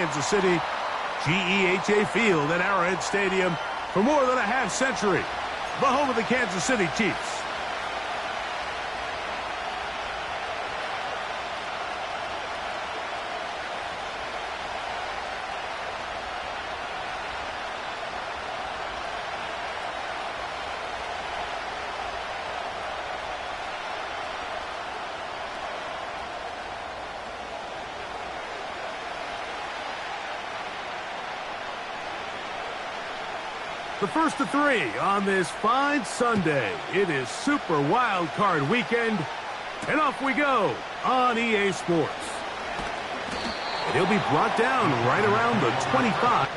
Kansas City, GEHA Field at Arrowhead Stadium for more than a half-century. The home of the Kansas City Chiefs. The first of three on this fine Sunday. It is Super Wild Card Weekend, and off we go on EA Sports. And he'll be brought down right around the 25.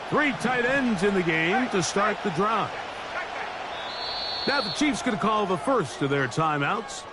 Three tight ends in the game to start the drive. Now the Chiefs going to call the first of their timeouts.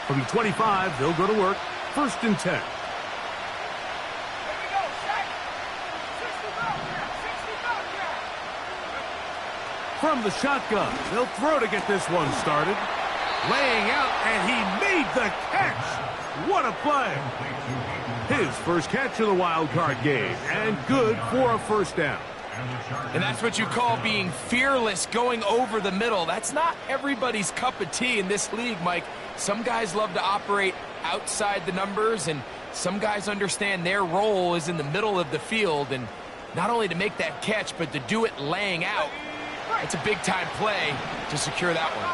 From the 25, they'll go to work. First and 10. From the shotgun, they'll throw to get this one started. Laying out, and he made the catch. What a play. His first catch of the wild card game, and good for a first down. And that's what you call being fearless, going over the middle. That's not everybody's cup of tea in this league, Mike. Some guys love to operate outside the numbers, and some guys understand their role is in the middle of the field, and not only to make that catch, but to do it laying out. It's a big-time play to secure that one.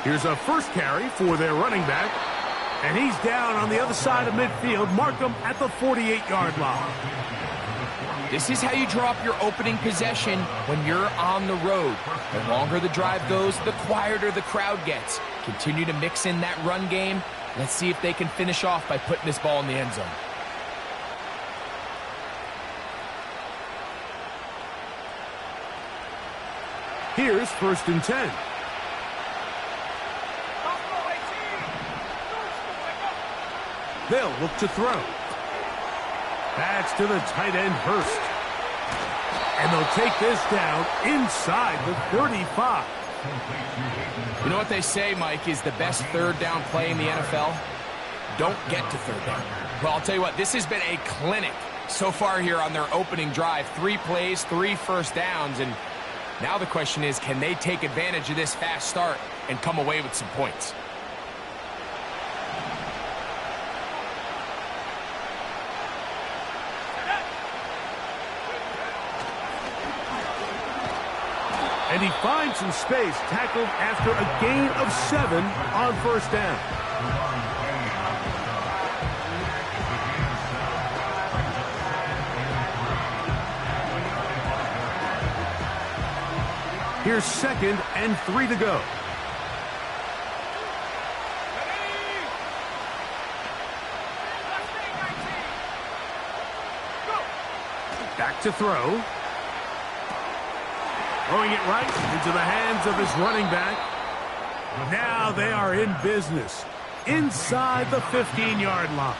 Here's a first carry for their running back, and he's down on the other side of midfield. Mark him at the 48-yard line. This is how you draw up your opening possession when you're on the road. The longer the drive goes, the quieter the crowd gets. Continue to mix in that run game. Let's see if they can finish off by putting this ball in the end zone. Here's first and 10. They'll look to throw. That's to the tight end, Hurst. And they'll take this down inside the 35. You know what they say, Mike, is the best third down play in the NFL? Don't get to third down. Well, I'll tell you what, this has been a clinic so far here on their opening drive. 3 plays, 3 first downs, and now the question is, can they take advantage of this fast start and come away with some points? And he finds some space, tackled after a gain of 7 on first down. Here's 2nd and 3 to go. Back to throw. Throwing it right into the hands of his running back. Now they are in business inside the 15-yard line.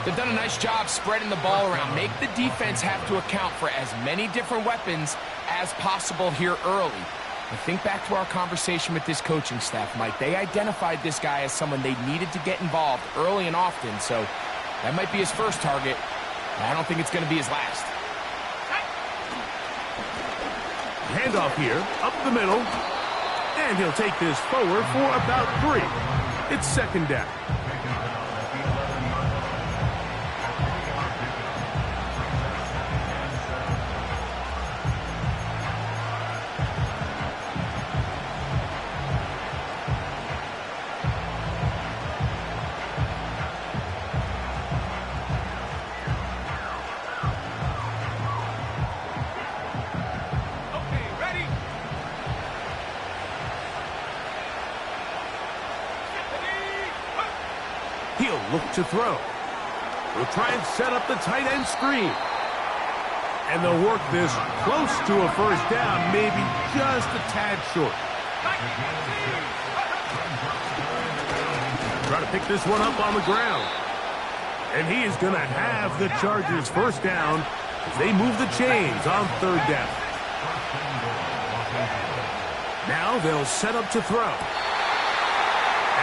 They've done a nice job spreading the ball around. Make the defense have to account for as many different weapons as possible here early. I think back to our conversation with this coaching staff, Mike. They identified this guy as someone they needed to get involved early and often, so that might be his first target. I don't think it's going to be his last. Handoff here, up the middle, and he'll take this forward for about 3. It's 2nd down. He'll look to throw. We'll try and set up the tight end screen. And they'll work this close to a first down, maybe just a tad short. Try to pick this one up on the ground. And he is going to have the Chargers first down as they move the chains on 3rd down. Now they'll set up to throw.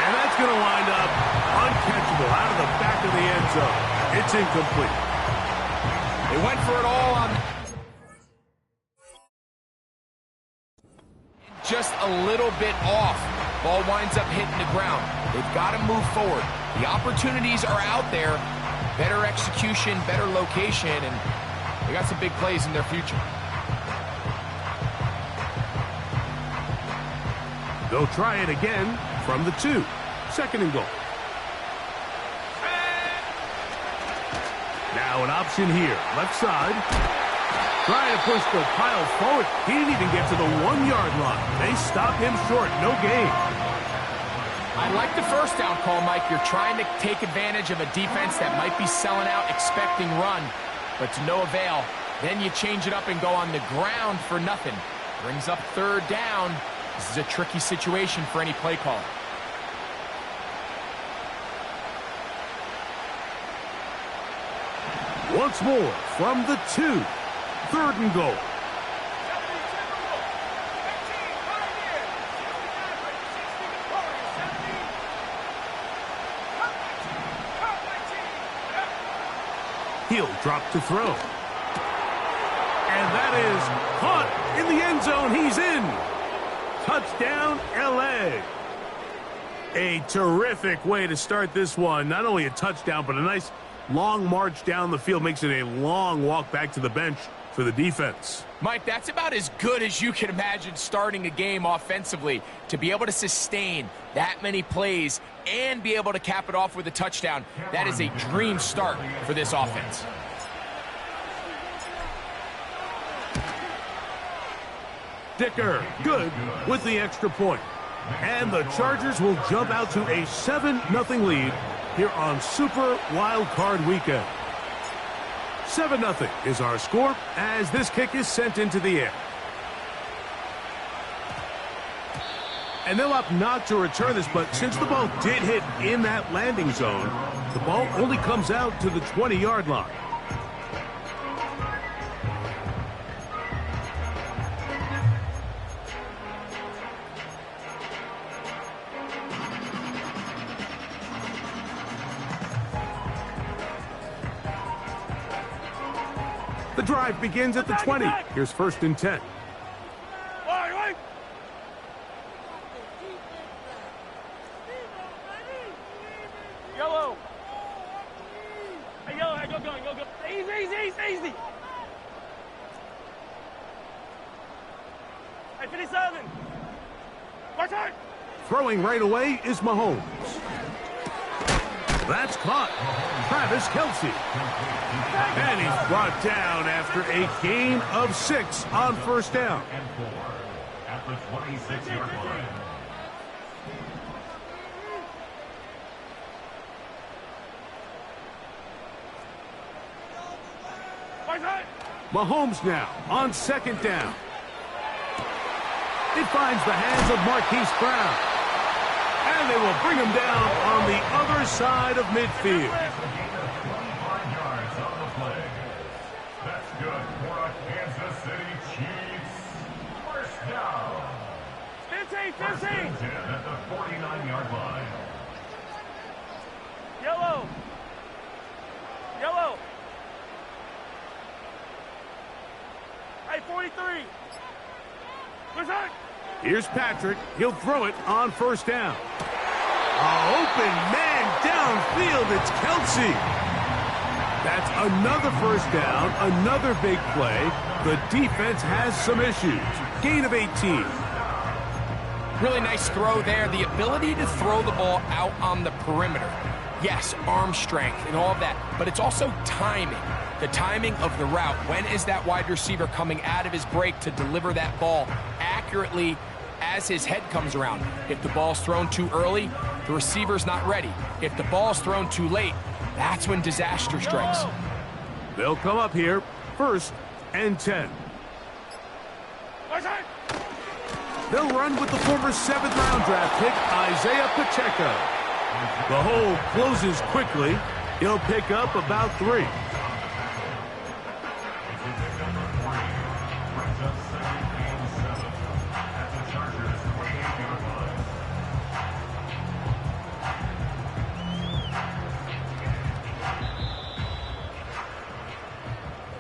And that's going to wind up uncatchable out of the back of the end zone. It's incomplete. They went for it all on just a little bit off. Ball winds up hitting the ground. They've got to move forward. The opportunities are out there. Better execution, better location, and they got some big plays in their future. They'll try it again from the 2. 2nd and goal. Now an option here, left side. Trying to push the pile forward. He didn't even get to the 1-yard line. They stop him short, no gain. I like the first down call, Mike. You're trying to take advantage of a defense that might be selling out, expecting run, but to no avail. Then you change it up and go on the ground for nothing. Brings up 3rd down. This is a tricky situation for any play caller. Once more from the 2. 3rd and goal. He'll drop to throw. And that is caught in the end zone. He's in. Touchdown, L.A. A terrific way to start this one. Not only a touchdown, but a nice long march down the field. Makes it a long walk back to the bench for the defense. Mike, that's about as good as you can imagine starting a game offensively. To be able to sustain that many plays and be able to cap it off with a touchdown, that is a dream start for this offense. Dicker, good with the extra point. And the Chargers will jump out to a 7-0 lead here on Super Wild Card Weekend. 7-0 is our score as this kick is sent into the air. And they'll opt not to return this, but since the ball did hit in that landing zone, the ball only comes out to the 20-yard line. The drive begins at the 20. Here's 1st and 10. Yellow. Hey, yellow, hey, go. Easy. Hey, 57. Watch out. Throwing right away is Mahomes. That's caught. Travis Kelce. And he's brought down after a gain of 6 on first down. At the 26-yard line. Mahomes now on second down. It finds the hands of Marquise Brown. And they will bring him down on the other side of midfield. 25 yards on the play. That's good for a Kansas City Chiefs. First down. 15. First and 10 at the 49-yard line. Yellow. Yellow. Hey, 43. Where's that? Here's Patrick. He'll throw it on first down. Open man downfield. It's Kelce. That's another first down, another big play. The defense has some issues. Gain of 18. Really nice throw there. The ability to throw the ball out on the perimeter. Yes, arm strength and all of that, but it's also timing. The timing of the route. When is that wide receiver coming out of his break to deliver that ball accurately as his head comes around? If the ball's thrown too early, the receiver's not ready. If the ball's thrown too late, that's when disaster strikes. They'll come up here, first and 10. They'll run with the former 7th-round draft pick, Isaiah Pacheco. The hole closes quickly. He'll pick up about 3.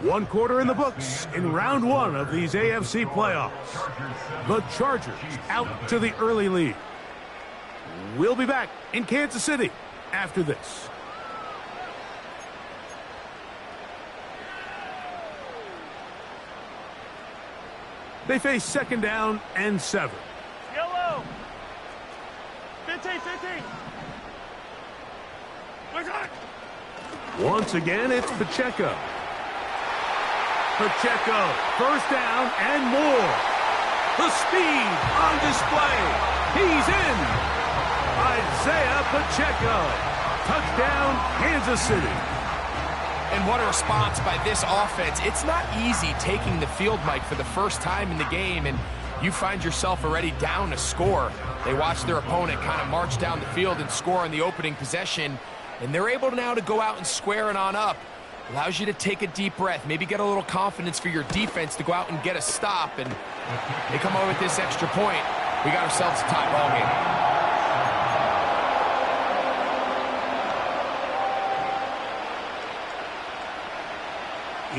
One quarter in the books in round 1 of these AFC playoffs. The Chargers out to the early lead. We'll be back in Kansas City after this. They face second down and 7. Yellow. 15. Where's that? Once again, it's Pacheco. Pacheco, first down and more. The speed on display. He's in. Isaiah Pacheco. Touchdown, Kansas City. And what a response by this offense. It's not easy taking the field, Mike, for the first time in the game, and you find yourself already down a score. They watch their opponent kind of march down the field and score on the opening possession, and they're able now to go out and square it on up. Allows you to take a deep breath, maybe get a little confidence for your defense to go out and get a stop, and they come over with this extra point. We got ourselves a tie ball game.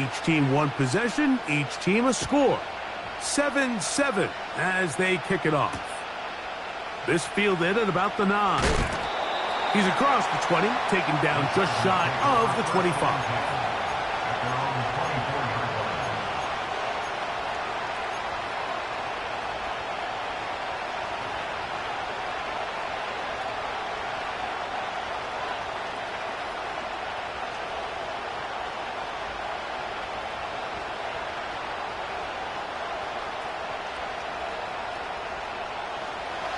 Each team one possession, each team a score. 7-7 as they kick it off. This fielded at about the 9. He's across the 20, taken down just shy of the 25.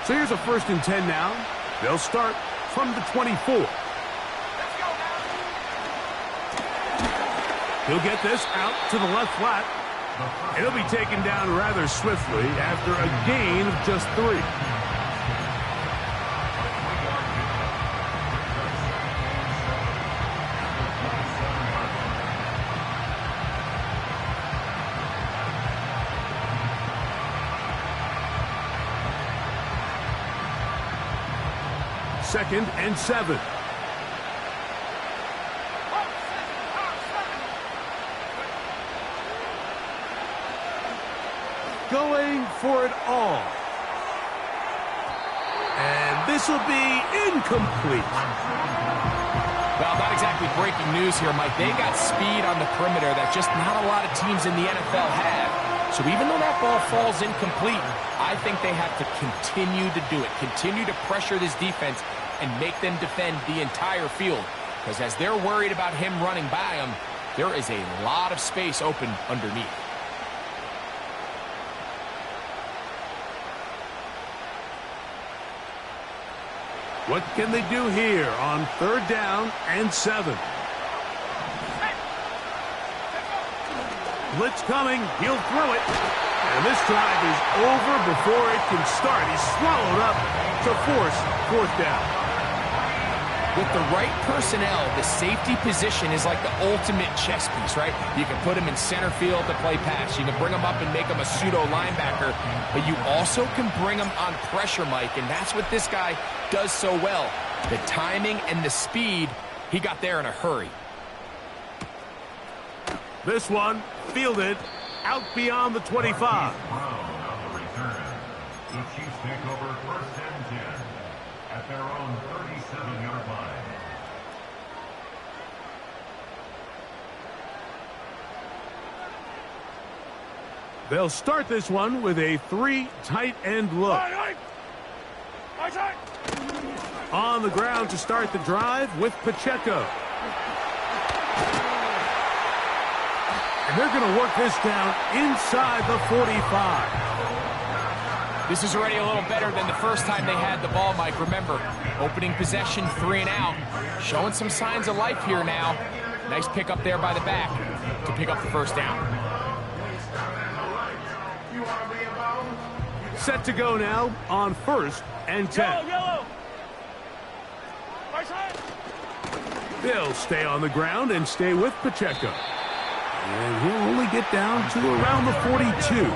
So here's a 1st and 10 now. They'll start from the 24. He'll get this out to the left flat. It'll be taken down rather swiftly after a gain of just 3. Second and 7. Going for it all. And this will be incomplete. Well, not exactly breaking news here, Mike. They got speed on the perimeter that just not a lot of teams in the NFL have. So even though that ball falls incomplete, I think they have to continue to do it, continue to pressure this defense and make them defend the entire field. Because as they're worried about him running by them, there is a lot of space open underneath. What can they do here on 3rd down and 7? Blitz coming. He'll throw it. And this drive is over before it can start. He's swallowed up to force 4th down. With the right personnel, the safety position is like the ultimate chess piece, right? You can put him in center field to play pass. You can bring him up and make him a pseudo linebacker, but you also can bring him on pressure, Mike, and that's what this guy does so well. The timing and the speed, he got there in a hurry. This one fielded out beyond the 25. On the return. The Chiefs take over 1st and 10 at their own 37-yard line. They'll start this one with a 3 tight end look. On the ground to start the drive with Pacheco. And they're going to work this down inside the 45. This is already a little better than the first time they had the ball, Mike. Remember, opening possession, 3 and out. Showing some signs of life here now. Nice pick up there by the back to pick up the 1st down. Set to go now on 1st and 10. Yellow. Right side. They'll stay on the ground and stay with Pacheco. And he'll only get down to around the 42.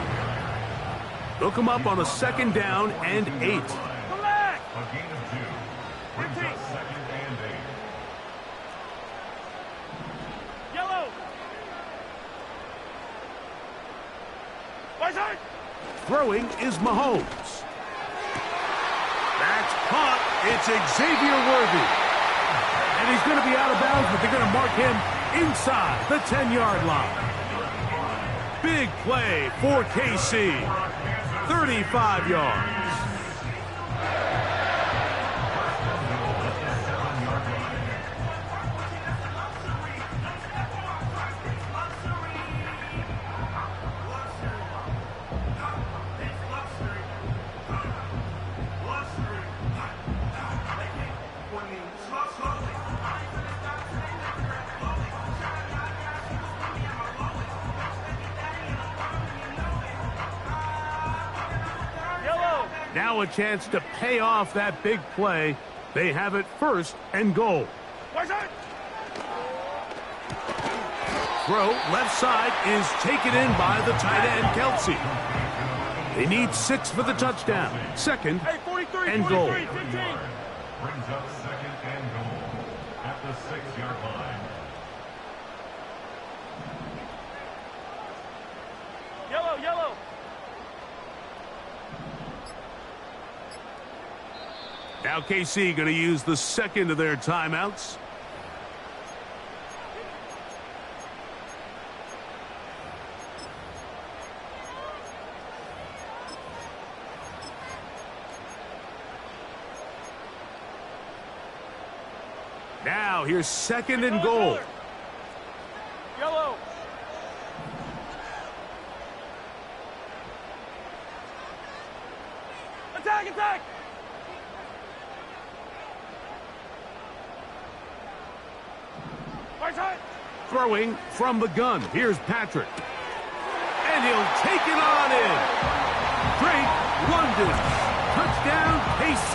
They'll come up on a 2nd down and 8. Come back. A gain of 2 brings up 2nd and 8. Yellow. Right side. Throwing is Mahomes. That's caught. It's Xavier Worthy. And he's going to be out of bounds, but they're going to mark him inside the 10-yard line. Big play for KC. 35 yards. Now a chance to pay off that big play. They have it 1st and goal. Throw left side is taken in by the tight end, Kelsey. They need 6 for the touchdown. 2nd and goal. 15. Brings up 2nd and goal at the 6-yard line. Yellow. Now KC going to use the 2nd of their timeouts. Now here's 2nd and goal. Yellow. Attack. Right side. Throwing from the gun. Here's Patrick. And he'll take it on in. Drake London. Touchdown, KC.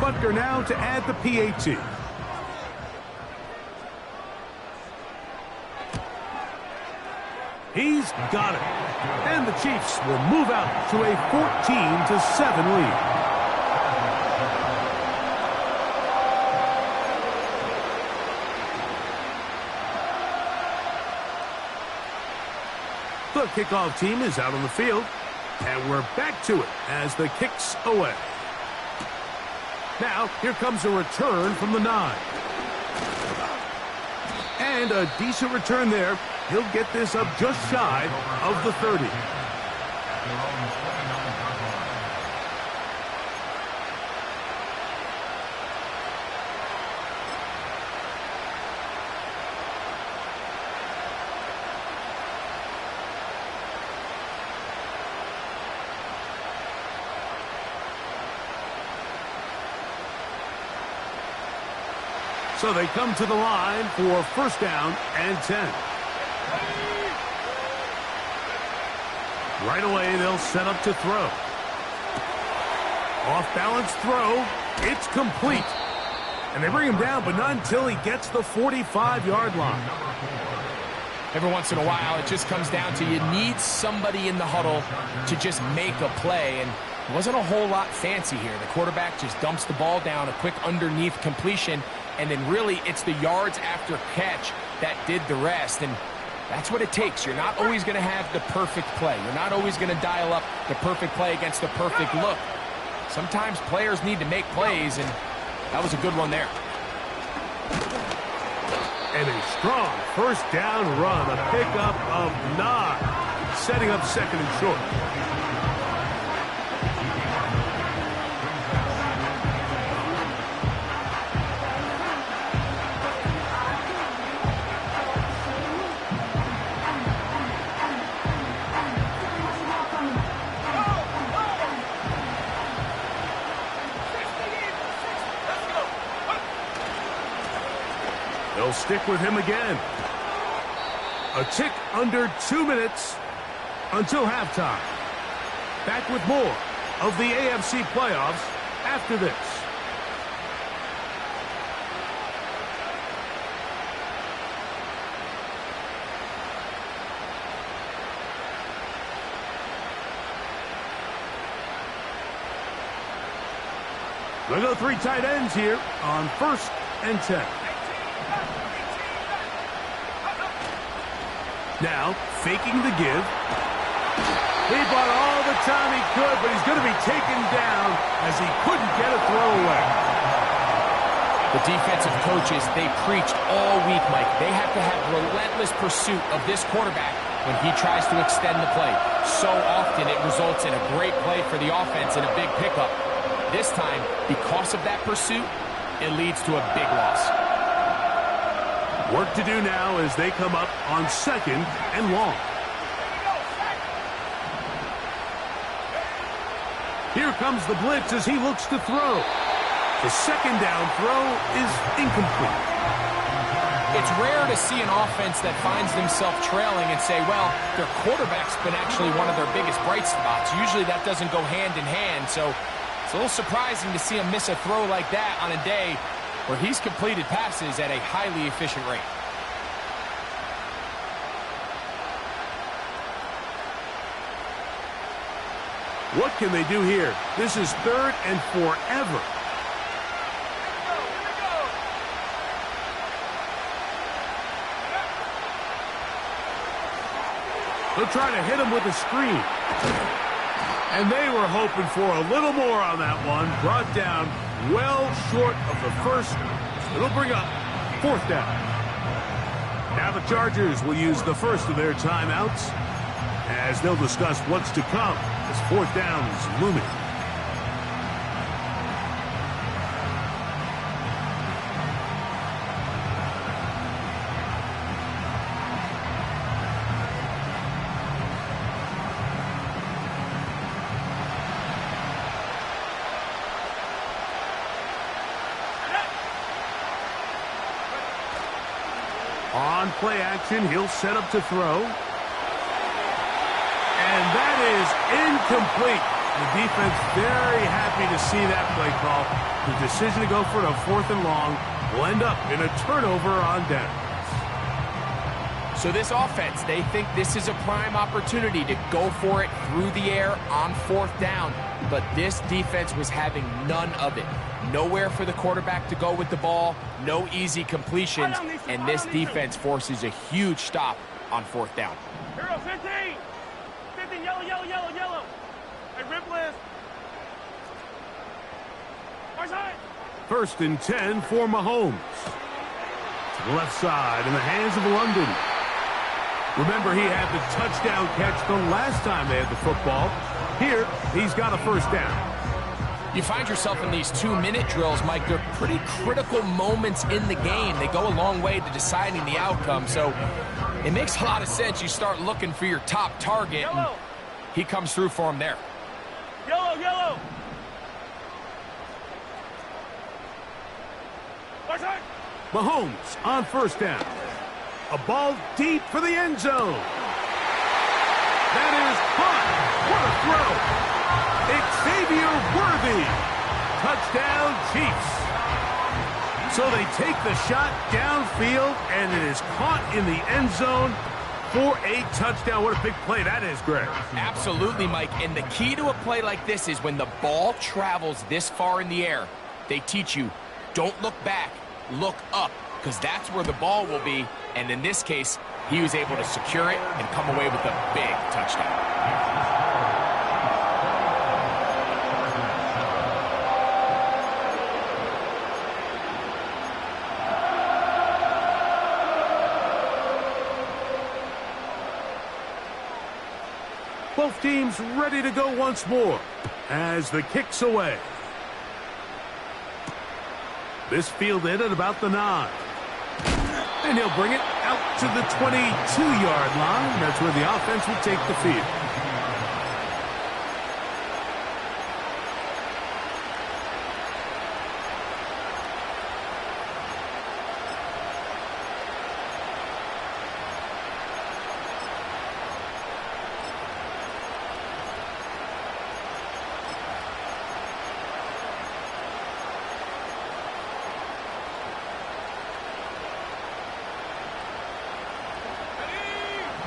Butker now to add the PAT. He's got it. And the Chiefs will move out to a 14-7 lead. The kickoff team is out on the field. And we're back to it as the kick's away. Now, here comes a return from the 9. And a decent return there. He'll get this up just shy of the 30. So they come to the line for first down and 10. Right away, they'll set up to throw. Off-balance throw. It's complete. And they bring him down, but not until he gets the 45-yard line. Every once in a while, it just comes down to you need somebody in the huddle to just make a play. And it wasn't a whole lot fancy here. The quarterback just dumps the ball down, a quick underneath completion. And then really it's the yards after catch that did the rest. And that's what it takes. You're not always going to have the perfect play. You're not always going to dial up the perfect play against the perfect look. Sometimes players need to make plays, and that was a good one there. And a strong first down run, a pickup of 9, setting up second and short. They'll stick with him again. A tick under 2 minutes until halftime. Back with more of the AFC playoffs after this. They'll go 3 tight ends here on first and 10. Now, faking the give. He bought all the time he could, but he's going to be taken down as he couldn't get a throw away. The defensive coaches, they preached all week, Mike. They have to have relentless pursuit of this quarterback when he tries to extend the play. So often it results in a great play for the offense and a big pickup. This time, because of that pursuit, it leads to a big loss. Work to do now as they come up on second and long. Here comes the blitz as he looks to throw. The second down throw is incomplete. It's rare to see an offense that finds themselves trailing and say, well, their quarterback's been actually one of their biggest bright spots. Usually that doesn't go hand in hand, so it's a little surprising to see him miss a throw like that on a day where he's completed passes at a highly efficient rate. What can they do here? This is third and forever. They'll try to hit him with a screen. And they were hoping for a little more on that one. Brought down well short of the first. It'll bring up fourth down. Now the Chargers will use the first of their timeouts as they'll discuss what's to come as fourth down is looming. On play action, he'll set up to throw. And that is incomplete. The defense very happy to see that play call. The decision to go for it on fourth and long will end up in a turnover on downs. So this offense, they think this is a prime opportunity to go for it through the air on fourth down. But this defense was having none of it. Nowhere for the quarterback to go with the ball, no easy completions, and this defense forces a huge stop on fourth down. Hero 15! 15, yellow, yellow, yellow, yellow. Hey, Ribbless. First and 10 for Mahomes. To the left side in the hands of London. Remember, he had the touchdown catch the last time they had the football. Here, he's got a first down. You find yourself in these 2-minute drills, Mike. They're pretty critical moments in the game. They go a long way to deciding the outcome, so it makes a lot of sense. You start looking for your top target, and he comes through for him there. Yellow, yellow. Mahomes on first down. A ball deep for the end zone. That is caught. What a throw. Xavier Worthy. Touchdown, Chiefs. So they take the shot downfield, and it is caught in the end zone for a touchdown. What a big play that is, Greg. Absolutely, Mike. And the key to a play like this is when the ball travels this far in the air, they teach you, don't look back, look up, because that's where the ball will be. And in this case, he was able to secure it and come away with a big touchdown. Both teams ready to go once more as the kick's away. This fielded at about the 9. And he'll bring it out to the 22-yard line. That's where the offense will take the field.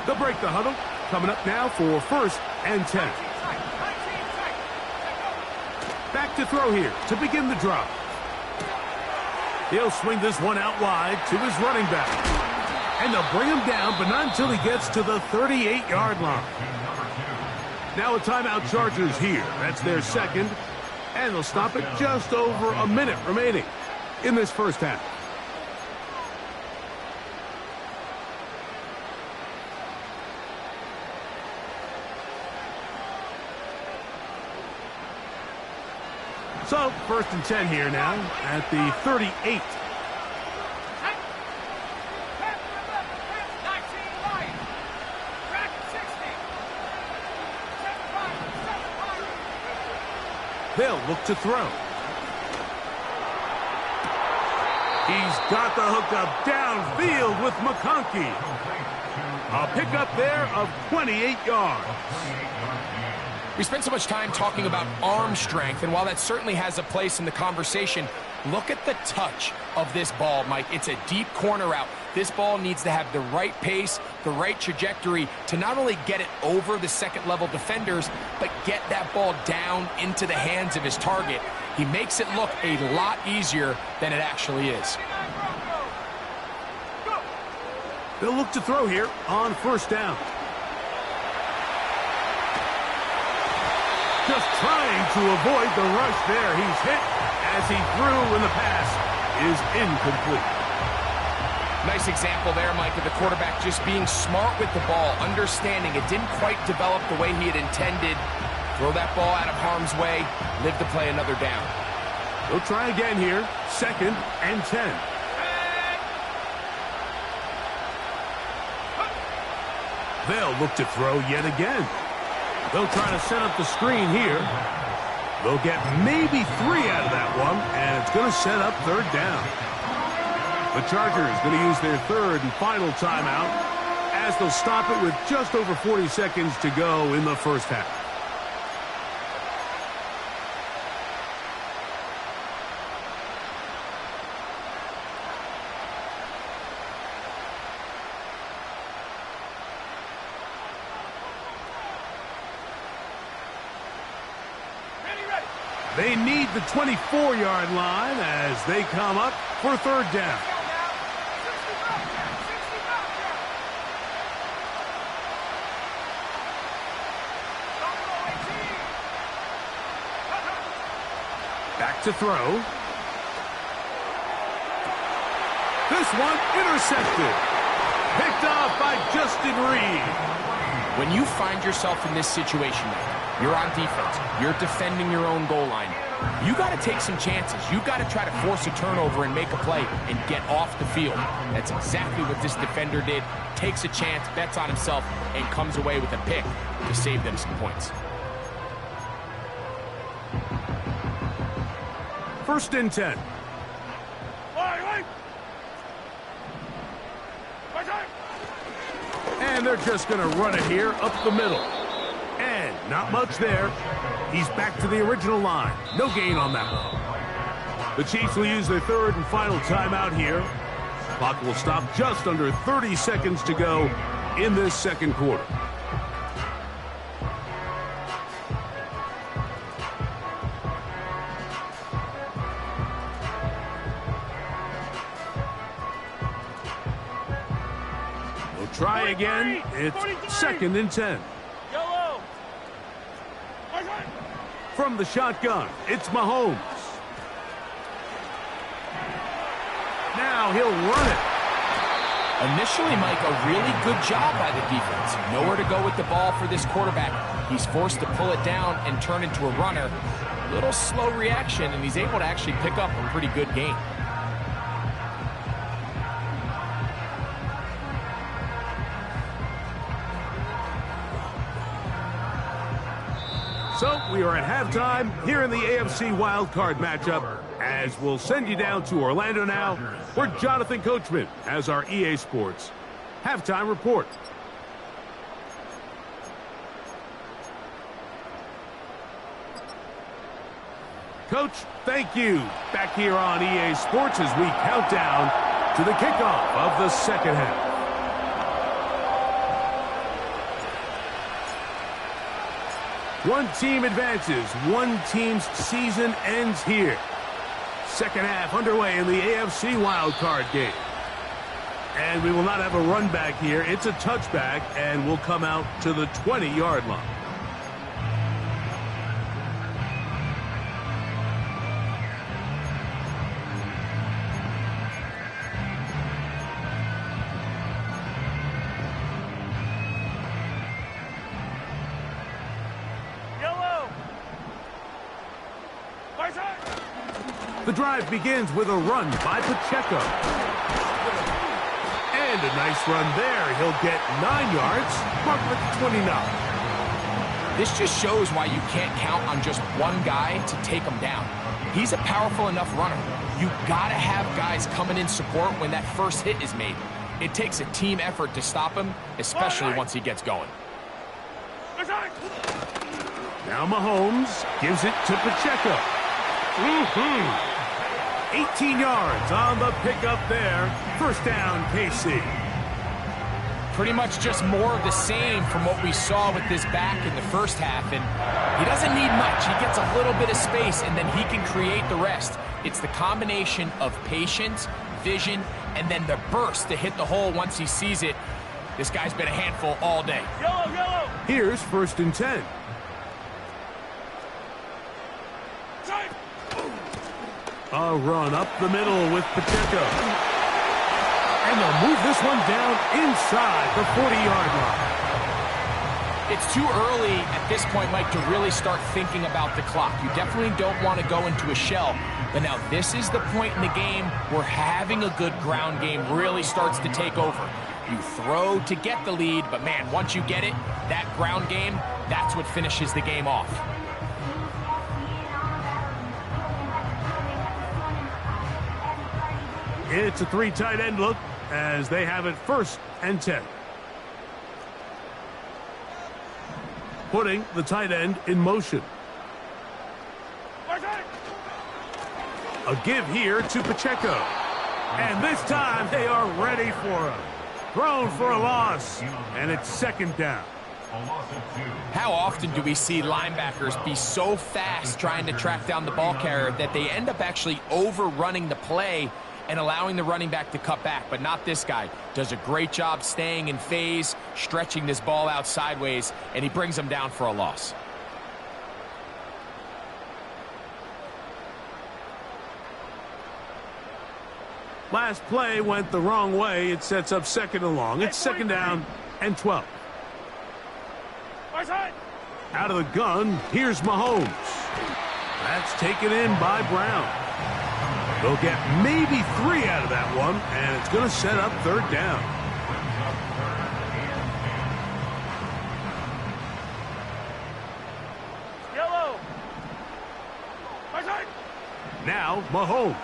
They'll break the huddle. Coming up now for first and 10. Back to throw here to begin the drive. He'll swing this one out wide to his running back. And they'll bring him down, but not until he gets to the 38-yard line. Now a timeout, Chargers here. That's their second. And they'll stop it just over a minute remaining in this first half. So, first and 10 here now at the 38. They'll look to throw. He's got the hookup downfield with McConkey. A pickup there of 28 yards. We spent so much time talking about arm strength, and while that certainly has a place in the conversation, look at the touch of this ball, Mike. It's a deep corner route. This ball needs to have the right pace, the right trajectory to not only get it over the second-level defenders, but get that ball down into the hands of his target. He makes it look a lot easier than it actually is. They'll look to throw here on first down. Just trying to avoid the rush there. He's hit as he threw when the pass is incomplete. Nice example there, Mike, of the quarterback just being smart with the ball, understanding it didn't quite develop the way he had intended. Throw that ball out of harm's way, live to play another down. They'll try again here, second and 10. They'll look to throw yet again. They'll try to set up the screen here. They'll get maybe 3 out of that one, and it's going to set up third down. The Chargers going to use their third and final timeout as they'll stop it with just over 40 seconds to go in the first half. They need the 24-yard line as they come up for third down. Back to throw. This one intercepted. Picked off by Justin Reed. When you find yourself in this situation, you're on defense, you're defending your own goal line, you got to take some chances. You got to try to force a turnover and make a play and get off the field. That's exactly what this defender did. Takes a chance, bets on himself, and comes away with a pick to save them some points. First and 10. And they're just going to run it here up the middle. And not much there. He's back to the original line. No gain on that one. The Chiefs will use their third and final timeout here. Clock will stop just under 30 seconds to go in this second quarter. We'll try again. It's second and 10. Yellow. From the shotgun, it's Mahomes. Now he'll run it. Initially, Mike, a really good job by the defense. Nowhere to go with the ball for this quarterback. He's forced to pull it down and turn into a runner. Little slow reaction, and he's able to actually pick up a pretty good gain. So we are at halftime here in the AFC wildcard matchup, as we'll send you down to Orlando now, where Jonathan Coachman has our EA Sports halftime report. Coach, thank you. Back here on EA Sports as we count down to the kickoff of the second half. One team advances. One team's season ends here. Second half underway in the AFC wildcard game. And we will not have a run back here. It's a touchback, and we'll come out to the 20-yard line. The drive begins with a run by Pacheco. And a nice run there. He'll get 9 yards, marked at 29. This just shows why you can't count on just one guy to take him down. He's a powerful enough runner. You gotta have guys coming in support when that first hit is made. It takes a team effort to stop him, especially once he gets going. Now Mahomes gives it to Pacheco. 18 yards on the pickup there. First down, KC. Pretty much just more of the same from what we saw with this back in the first half. And he doesn't need much. He gets a little bit of space, and then he can create the rest. It's the combination of patience, vision, and then the burst to hit the hole once he sees it. This guy's been a handful all day. Yellow, yellow. Here's first and 10. A run up the middle with Pacheco. And they'll move this one down inside the 40-yard line. It's too early at this point, Mike, to really start thinking about the clock. You definitely don't want to go into a shell. But now this is the point in the game where having a good ground game really starts to take over. You throw to get the lead, but man, once you get it, that ground game, that's what finishes the game off. It's a 3 tight end look as they have it first and 10. Putting the tight end in motion. A give here to Pacheco. And this time they are ready for him. Thrown for a loss, and it's second down. How often do we see linebackers be so fast trying to track down the ball carrier that they end up actually overrunning the play and allowing the running back to cut back? But not this guy. Does a great job staying in phase, stretching this ball out sideways, and he brings them down for a loss. Last play went the wrong way. It sets up second and long. It's second down and 12. Out of the gun, here's Mahomes. That's taken in by Brown. They'll get maybe 3 out of that one, and it's going to set up third down. Yellow. Now Mahomes.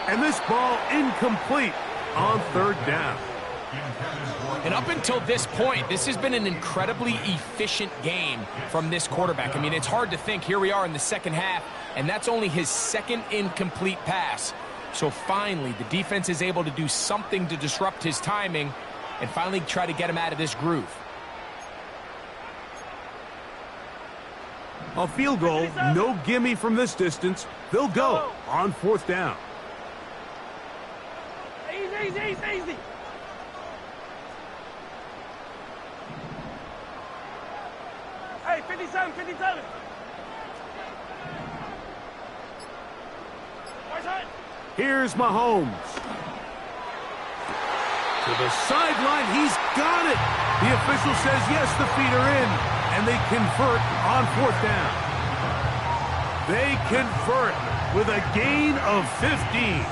And this ball incomplete on third down. And up until this point, this has been an incredibly efficient game from this quarterback. I mean, it's hard to think. Here we are in the second half, and that's only his second incomplete pass. So finally, the defense is able to do something to disrupt his timing and finally try to get him out of this groove. A field goal, no gimme from this distance. They'll go on fourth down. Easy. Hey, 57. Here's Mahomes. To the sideline, he's got it. The official says yes, the feet are in, and they convert on fourth down. They convert with a gain of 15.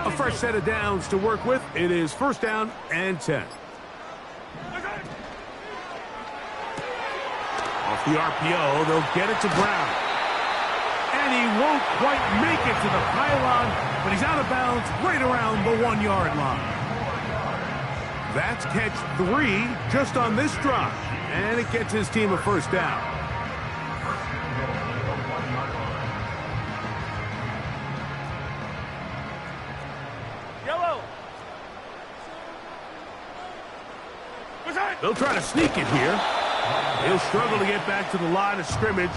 A fresh set of downs to work with. It is first down and 10. Off the RPO, they'll get it to Brown. And he won't quite make it to the pylon, but he's out of bounds right around the 1-yard line. That's catch 3 just on this drive, and it gets his team a first down. They'll try to sneak it here. He'll struggle to get back to the line of scrimmage.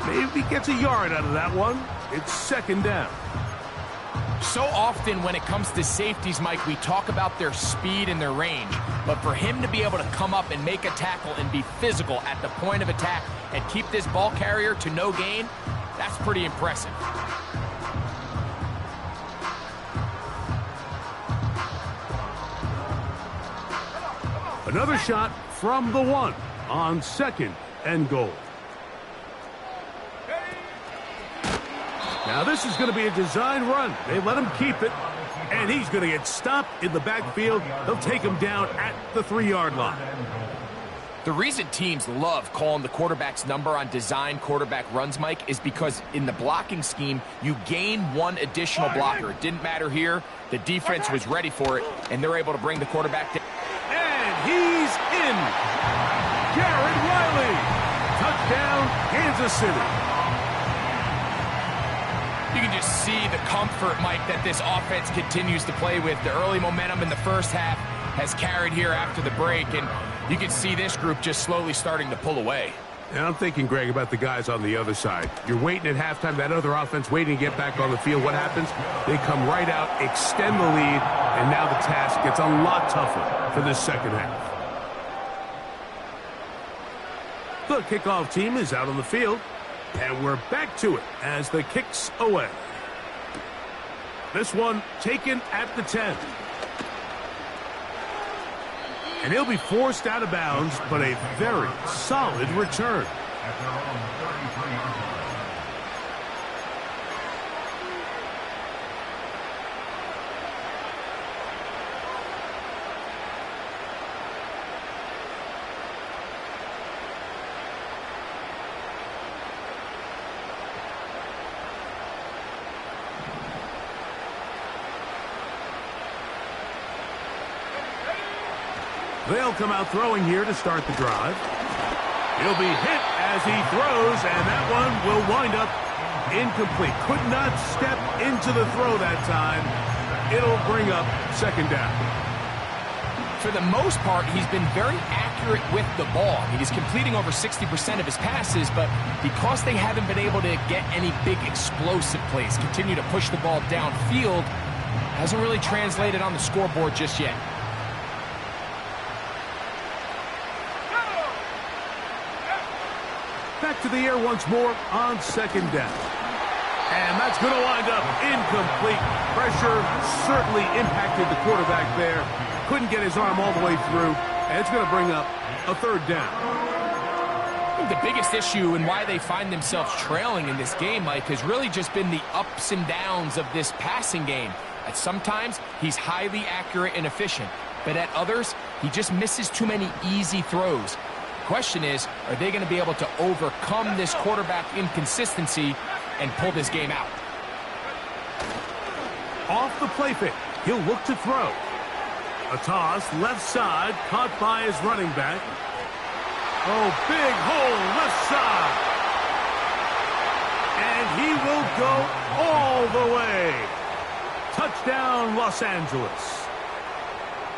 Maybe gets a yard out of that one. It's second down. So often when it comes to safeties, Mike, we talk about their speed and their range. But for him to be able to come up and make a tackle and be physical at the point of attack and keep this ball carrier to no gain, that's pretty impressive. Another shot from the 1 on second and goal. Now this is going to be a design run. They let him keep it, and he's going to get stopped in the backfield. They'll take him down at the 3-yard line. The reason teams love calling the quarterback's number on design quarterback runs, Mike, is because in the blocking scheme, you gain 1 additional blocker. It didn't matter here. The defense was ready for it, and they're able to bring the quarterback down. And he's in. Garrett Riley. Touchdown, Kansas City. You can just see the comfort, Mike, that this offense continues to play with. The early momentum in the first half has carried here after the break, and you can see this group just slowly starting to pull away. And I'm thinking, Greg, about the guys on the other side. You're waiting at halftime, that other offense waiting to get back on the field. What happens? They come right out, extend the lead, and now the task gets a lot tougher for this second half. The kickoff team is out on the field, and we're back to it as the kick's away. This one taken at the 10. And he'll be forced out of bounds, but a very solid return. At their own 33-yard line. They'll come out throwing here to start the drive. He'll be hit as he throws, and that one will wind up incomplete. Could not step into the throw that time. It'll bring up second down. for the most part, he's been very accurate with the ball. I mean, he's completing over 60% of his passes, but because they haven't been able to get any big explosive plays, continue to push the ball downfield, hasn't really translated on the scoreboard just yet. Back to the air once more on second down. And that's going to wind up incomplete. Pressure certainly impacted the quarterback there. Couldn't get his arm all the way through. And it's going to bring up a third down. I think the biggest issue and why they find themselves trailing in this game, Mike, has really just been the ups and downs of this passing game. At sometimes, he's highly accurate and efficient. But at others, he just misses too many easy throws. The question is, are they going to be able to overcome this quarterback inconsistency and pull this game out? Off the play fake, he'll look to throw. A toss, left side, caught by his running back. Oh, big hole, left side. And he will go all the way. Touchdown, Los Angeles.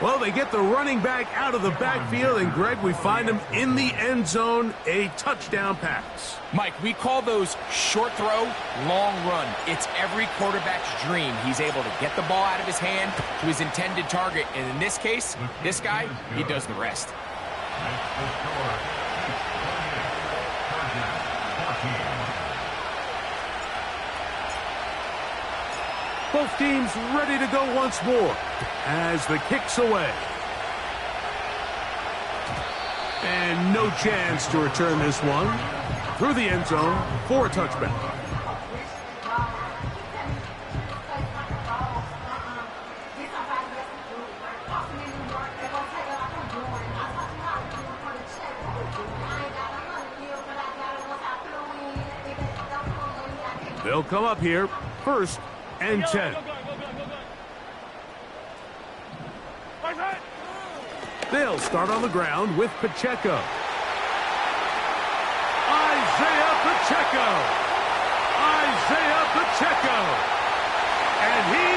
Well, they get the running back out of the backfield, and, Greg, we find him in the end zone, a touchdown pass. Mike, we call those short throw, long run. It's every quarterback's dream. He's able to get the ball out of his hand to his intended target, and in this case, this guy, he does the rest. Both teams ready to go once more as the kick's away. And no chance to return this one through the end zone for a touchback. They'll come up here first and 10. They'll start on the ground with Pacheco. Isaiah Pacheco. And he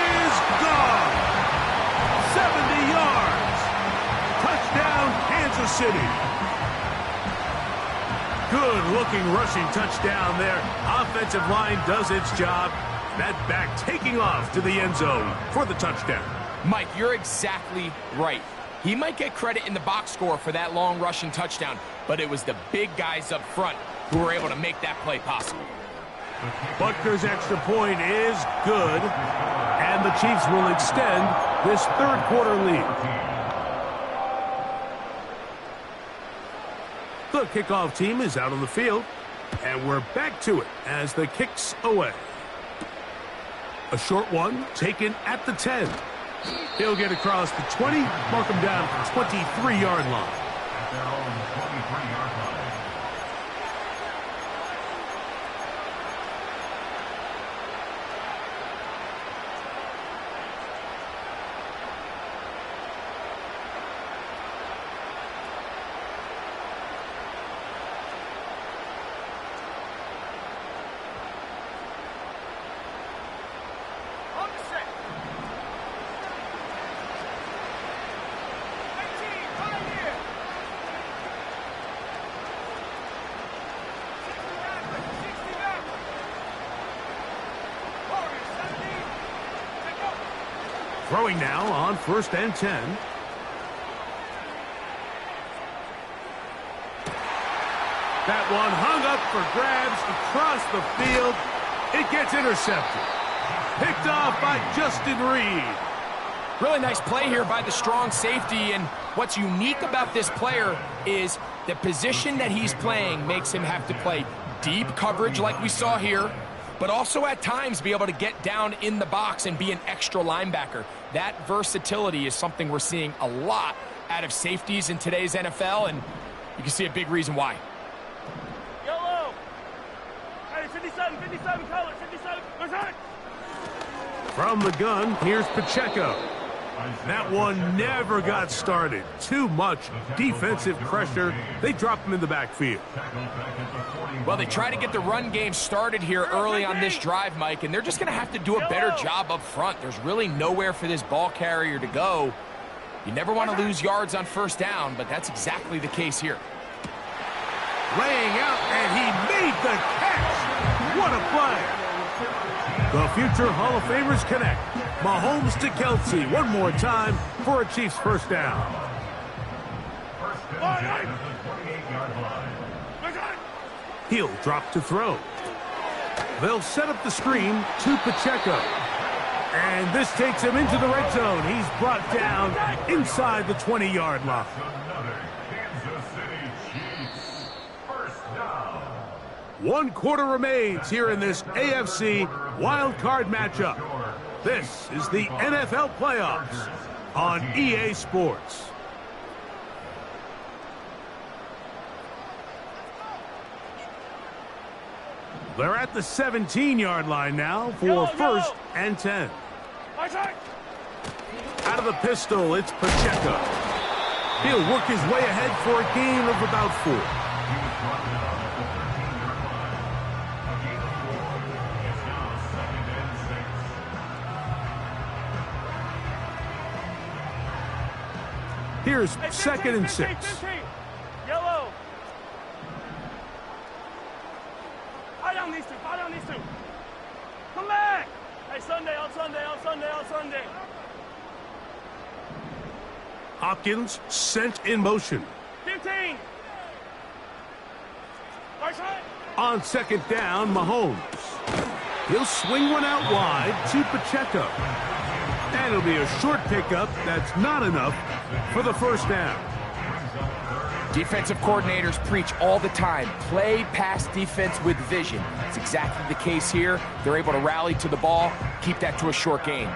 is gone. 70 yards. Touchdown, Kansas City. Good-looking rushing touchdown there. Offensive line does its job. That back taking off to the end zone for the touchdown. Mike, you're exactly right. He might get credit in the box score for that long rushing touchdown, but it was the big guys up front who were able to make that play possible. Butker's extra point is good, and the Chiefs will extend this third quarter lead. The kickoff team is out on the field, and we're back to it as the kick's away. A short one taken at the 10. He'll get across the 20, mark him down at the 23-yard line. At their own 23-yard line. Throwing now on first and 10. That one hung up for grabs across the field. It gets intercepted. Picked off by Justin Reed. Really nice play here by the strong safety, and what's unique about this player is the position that he's playing makes him have to play deep coverage like we saw here, but also at times be able to get down in the box and be an extra linebacker. That versatility is something we're seeing a lot out of safeties in today's NFL, and you can see a big reason why. Yellow. Hey, 57, color, 57. Return. From the gun, here's Pacheco. That one never got started. Too much defensive pressure. They dropped him in the backfield. Well, they try to get the run game started here early on this drive, Mike, and they're just going to have to do a better job up front. There's really nowhere for this ball carrier to go. You never want to lose yards on first down, but that's exactly the case here. Laying out, and he made the catch. What a play. The future Hall of Famers connect. Mahomes to Kelsey one more time for a Chiefs first down. First and 10 at the 28-yard line. He'll drop to throw. They'll set up the screen to Pacheco. And this takes him into the red zone. He's brought down inside the 20-yard line. Another Kansas City Chiefs first down. 1 quarter remains here in this AFC wild card matchup. This is the NFL playoffs on EA Sports. They're at the 17-yard line now for first and 10. Out of the pistol, it's Pacheco. He'll work his way ahead for a gain of about 4. Here's 2nd and 6. Yellow. Fire down these two. Fire down these two. Come back. Hey, Sunday, on Sunday, on Sunday, on Sunday. Hopkins sent in motion. 15. Right side. On 2nd down, Mahomes. He'll swing one out wide to Pacheco. And it'll be a short pickup that's not enough for the first down. Defensive coordinators preach all the time, play pass defense with vision. It's exactly the case here. They're able to rally to the ball, keep that to a short gain.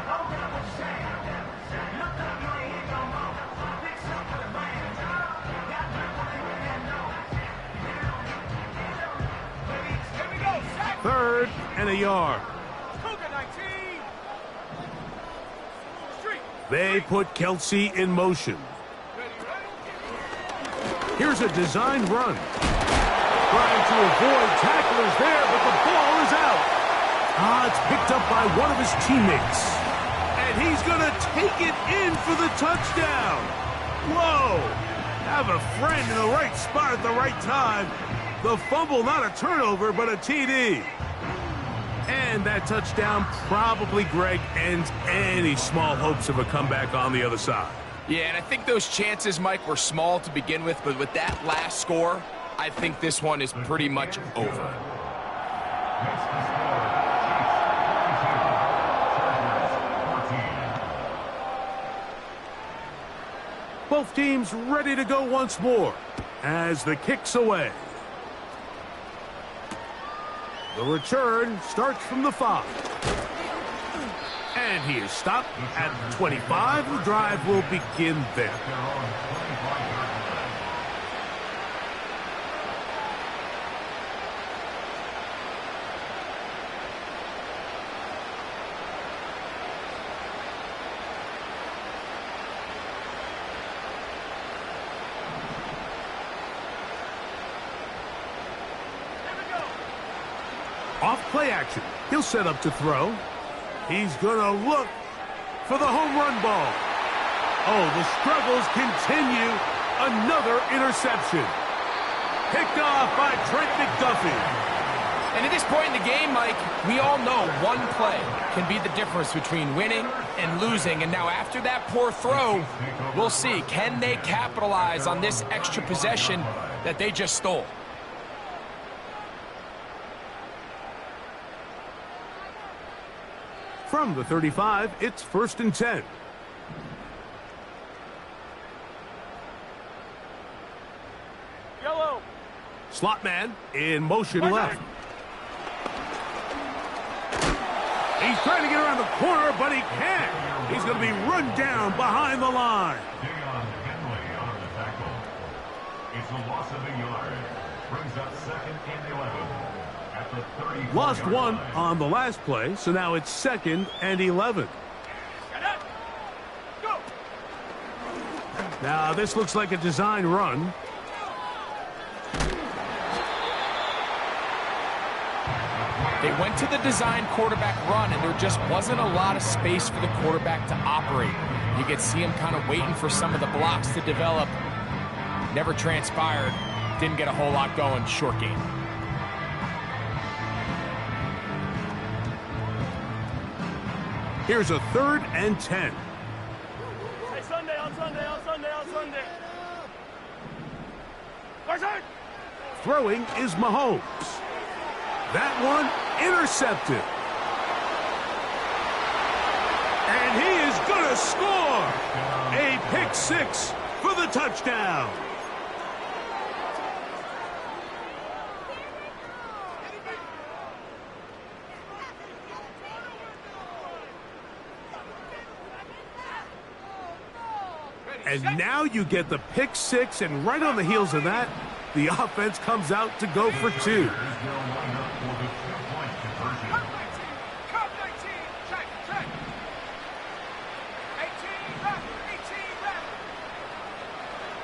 Third and a yard. They put Kelsey in motion. Here's a designed run. Trying to avoid tacklers there, but the ball is out. It's picked up by one of his teammates. And he's going to take it in for the touchdown. Whoa! Have a friend in the right spot at the right time. The fumble, not a turnover, but a TD. And that touchdown probably, Greg, ends any small hopes of a comeback on the other side. Yeah, and I think those chances, Mike, were small to begin with, but with that last score, I think this one is pretty much over. Both teams ready to go once more as the kick's away. The return starts from the 5. And he is stopped at 25. The drive will begin there. Off play action. He'll set up to throw. He's going to look for the home run ball. Oh, the struggles continue. Another interception. Picked off by Trent McDuffie. And at this point in the game, Mike, we all know one play can be the difference between winning and losing. And now after that poor throw, we'll see. Can they capitalize on this extra possession that they just stole? From the 35, it's 1st and 10. Yellow. Slot man in motion left. He's trying to get around the corner, but he can't. He's going to be run down behind the line. Henley on the tackle. It's a loss of a yard. Brings up 2nd and 11. At the 34-yard Lost one line. on the last play, so now it's 2nd and 11. Go. Now, this looks like a design run. They went to the design quarterback run, and there just wasn't a lot of space for the quarterback to operate. You could see him kind of waiting for some of the blocks to develop. Never transpired. Didn't get a whole lot going. Short game. Here's a 3rd and 10. Hey, Sunday, on Sunday, on Sunday, on Sunday. Carson! Throwing is Mahomes. That one intercepted. And he is going to score. A pick 6 for the touchdown. And now you get the pick 6, and right on the heels of that, the offense comes out to go for 2.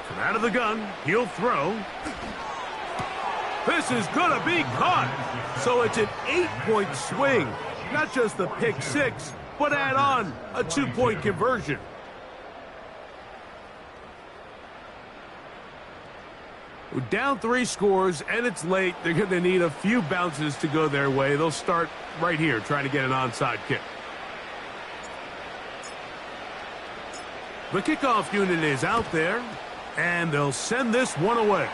From out of the gun, he'll throw. This is going to be caught. So it's an 8-point swing. Not just the pick 6, but add on a 2-point conversion. We're down 3 scores, and it's late. They're going to need a few bounces to go their way. They'll start right here, trying to get an onside kick. The kickoff unit is out there, and they'll send this one away.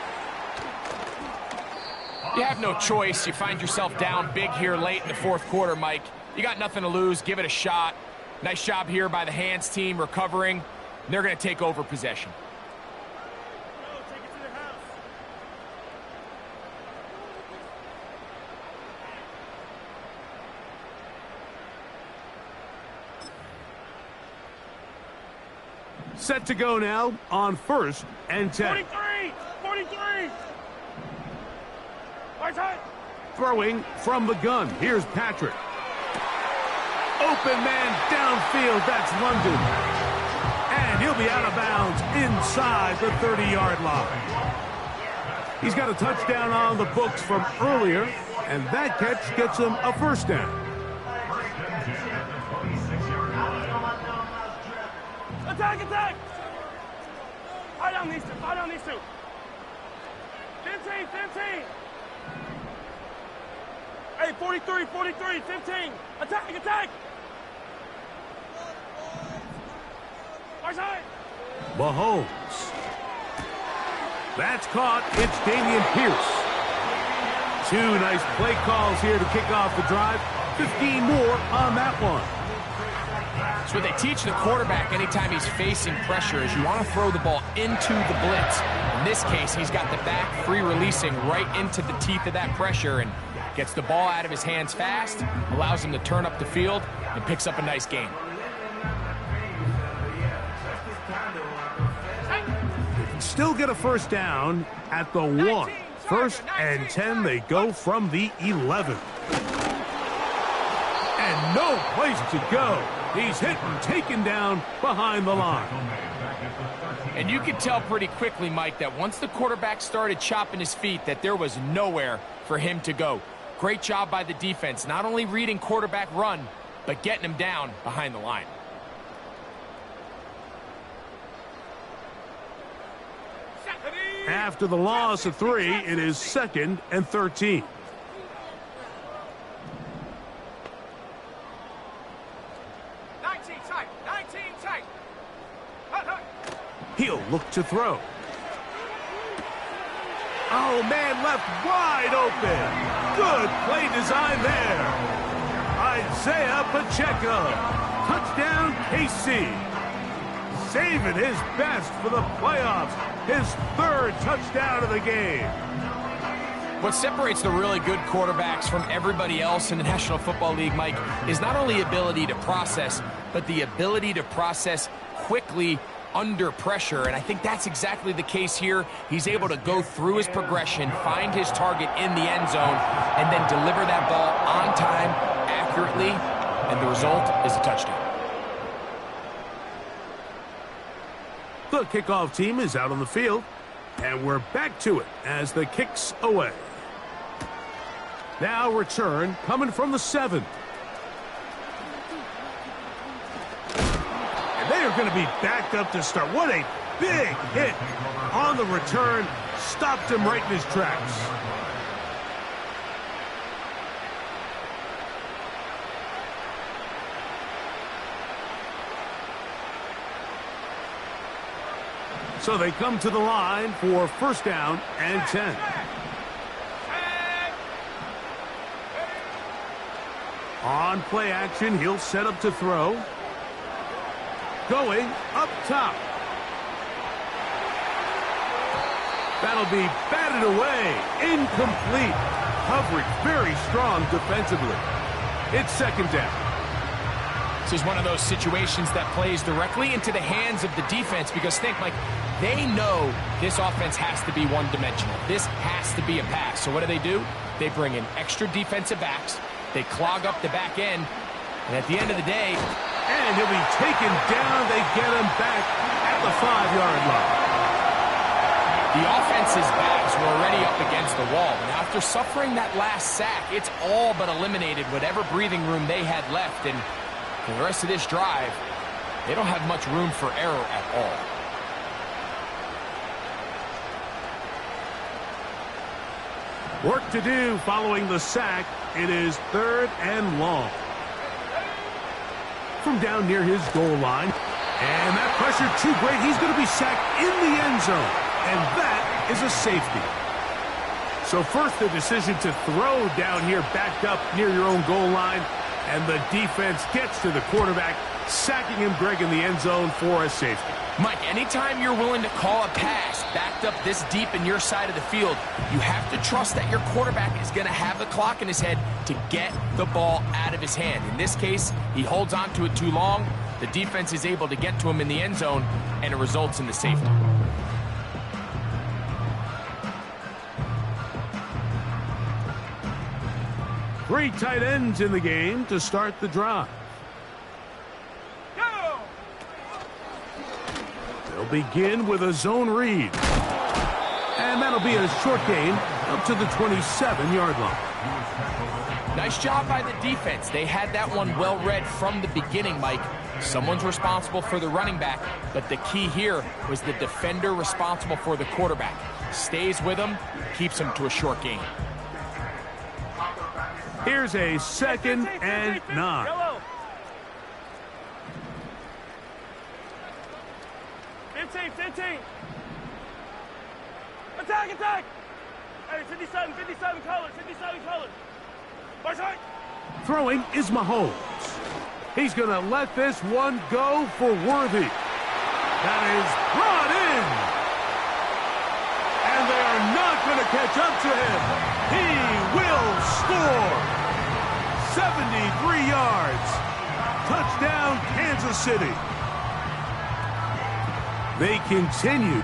You have no choice. You find yourself down big here late in the 4th quarter, Mike. You got nothing to lose. Give it a shot. Nice job here by the hands team recovering. They're going to take over possession. Set to go now on 1st and 10. 43! 43! Throwing from the gun. Here's Patrick. Open man downfield. That's London. And he'll be out of bounds inside the 30-yard line. He's got a touchdown on the books from earlier, and that catch gets him a 1st down. Attack, attack! Fight on these two, fight on these two. 15, 15. Hey, 43, 43, 15. Attack, attack! Our side. Mahomes. That's caught. It's Dameon Pierce. 2 nice play calls here to kick off the drive. 15 more on that one. That's what they teach the quarterback anytime he's facing pressure is you want to throw the ball into the blitz. In this case, he's got the back free releasing right into the teeth of that pressure and gets the ball out of his hands fast, allows him to turn up the field, and picks up a nice gain. Still get a 1st down at the 1. 1st and 10, they go from the 11. And no place to go. He's hit and taken down behind the line. And you could tell pretty quickly, Mike, that once the quarterback started chopping his feet, that there was nowhere for him to go. Great job by the defense, not only reading quarterback run, but getting him down behind the line. After the loss of 3, it is 2nd and 13. He'll look to throw. Oh, man, left wide open. Good play design there. Isaiah Pacheco. Touchdown, KC. Saving his best for the playoffs. His 3rd touchdown of the game. What separates the really good quarterbacks from everybody else in the National Football League, Mike, is not only ability to process, but the ability to process quickly under pressure, and I think that's exactly the case here. He's able to go through his progression, find his target in the end zone, and then deliver that ball on time, accurately, and the result is a touchdown. The kickoff team is out on the field, and we're back to it as the kick's away. Now return coming from the 7. And they are going to be backed up to start. What a big hit on the return. Stopped him right in his tracks. So they come to the line for first down and 10. On play action, he'll set up to throw. Going up top. That'll be batted away. Incomplete. Coverage very strong defensively. It's second down. This is one of those situations that plays directly into the hands of the defense because think, Mike, they know this offense has to be one-dimensional. This has to be a pass. So what do? They bring in extra defensive backs. They clog up the back end. And at the end of the day... And he'll be taken down. They get him back at the 5-yard line. The offense's backs were already up against the wall. And after suffering that last sack, it's all but eliminated whatever breathing room they had left. And for the rest of this drive, they don't have much room for error at all. Work to do following the sack. It is 3rd and long. From down near his goal line. And that pressure too great. He's going to be sacked in the end zone. And that is a safety. So first the decision to throw down here backed up near your own goal line. And the defense gets to the quarterback, sacking him, Greg, in the end zone for a safety. Mike, anytime you're willing to call a pass backed up this deep in your side of the field, you have to trust that your quarterback is going to have the clock in his head to get the ball out of his hand. In this case, he holds on to it too long. The defense is able to get to him in the end zone, and it results in the safety. Three tight ends in the game to start the drive. They'll begin with a zone read. And that'll be a short gain up to the 27-yard line. Nice job by the defense. They had that one well read from the beginning, Mike. Someone's responsible for the running back, but the key here was the defender responsible for the quarterback. Stays with him, keeps him to a short gain. Here's a 2nd and 9. Yellow. 15. Attack! Hey, 57 colors. March right. Throwing is Mahomes. He's going to let this one go for Worthy. That is brought in. And they are not going to catch up to him. He will score. 73 yards. Touchdown, Kansas City. They continue